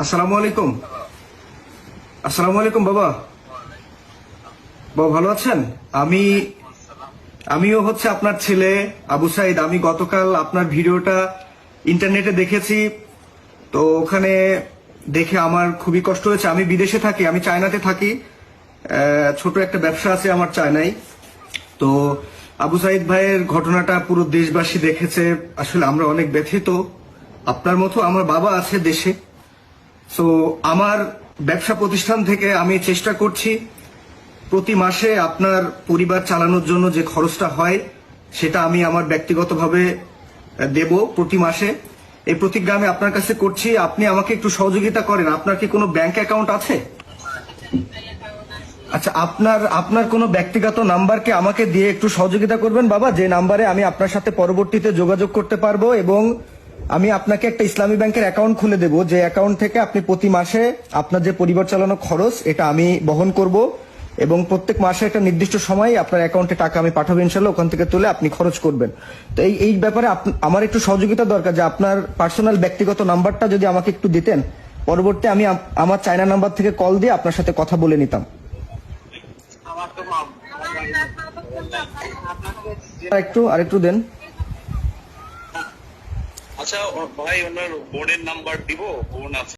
আসসালামু আলাইকুম। আসসালামু আলাইকুম বাবা। বাবা ভালো আছেন? আমিও হচ্ছে আপনার ছেলে আবু সাইদ। আমি গতকাল আপনার ভিডিওটা ইন্টারনেটে দেখেছি, তো ওখানে দেখে আমার খুবই কষ্ট হয়েছে। আমি বিদেশে থাকি, আমি চায়নাতে থাকি। ছোট একটা ব্যবসা আছে আমার চায়নায়। তো আবু সাইদ ভাইয়ের ঘটনাটা পুরো দেশবাসী দেখেছে। আসলে আমরা অনেক ব্যথিত। আপনার মতো আমার বাবা আছে দেশে। সো আমার ব্যবসা প্রতিষ্ঠান থেকে আমি চেষ্টা করছি প্রতি মাসে আপনার পরিবার চালানোর জন্য যে খরচটা হয় সেটা আমি আমার ব্যক্তিগতভাবে দেব প্রতি মাসে। এই প্রতিজ্ঞা আমি আপনার কাছে করছি, আপনি আমাকে একটু সহযোগিতা করেন। আপনার কি কোনো ব্যাংক অ্যাকাউন্ট আছে? আচ্ছা, আপনার আপনার কোনো ব্যক্তিগত নাম্বারকে আমাকে দিয়ে একটু সহযোগিতা করবেন বাবা, যে নাম্বারে আমি আপনার সাথে পরবর্তীতে যোগাযোগ করতে পারবো, এবং আমি আপনাকে একটা ইসলামী ব্যাংকের অ্যাকাউন্ট খুলে দেব, যে অ্যাকাউন্ট থেকে আপনি প্রতি মাসে আপনার যে পরিবার চালানো খরচ এটা আমি বহন করব, এবং প্রত্যেক মাসে একটা নির্দিষ্ট সময় আপনার অ্যাকাউন্টে টাকা আমি পাঠাবো, ইনশাল্লাহ ওখান থেকে তুলে আপনি খরচ করবেন। তো এই ব্যাপারে আমার একটু সহযোগিতা দরকার, যে আপনার পার্সোনাল ব্যক্তিগত নাম্বারটা যদি আমাকে একটু দিতেন, পরবর্তী আমি আমার চায়না নাম্বার থেকে কল দিয়ে আপনার সাথে কথা বলে নিতাম। আরেকটু দেন। আচ্ছা ভাই, ওনার বোনের নাম্বার দিব, বোন আছে।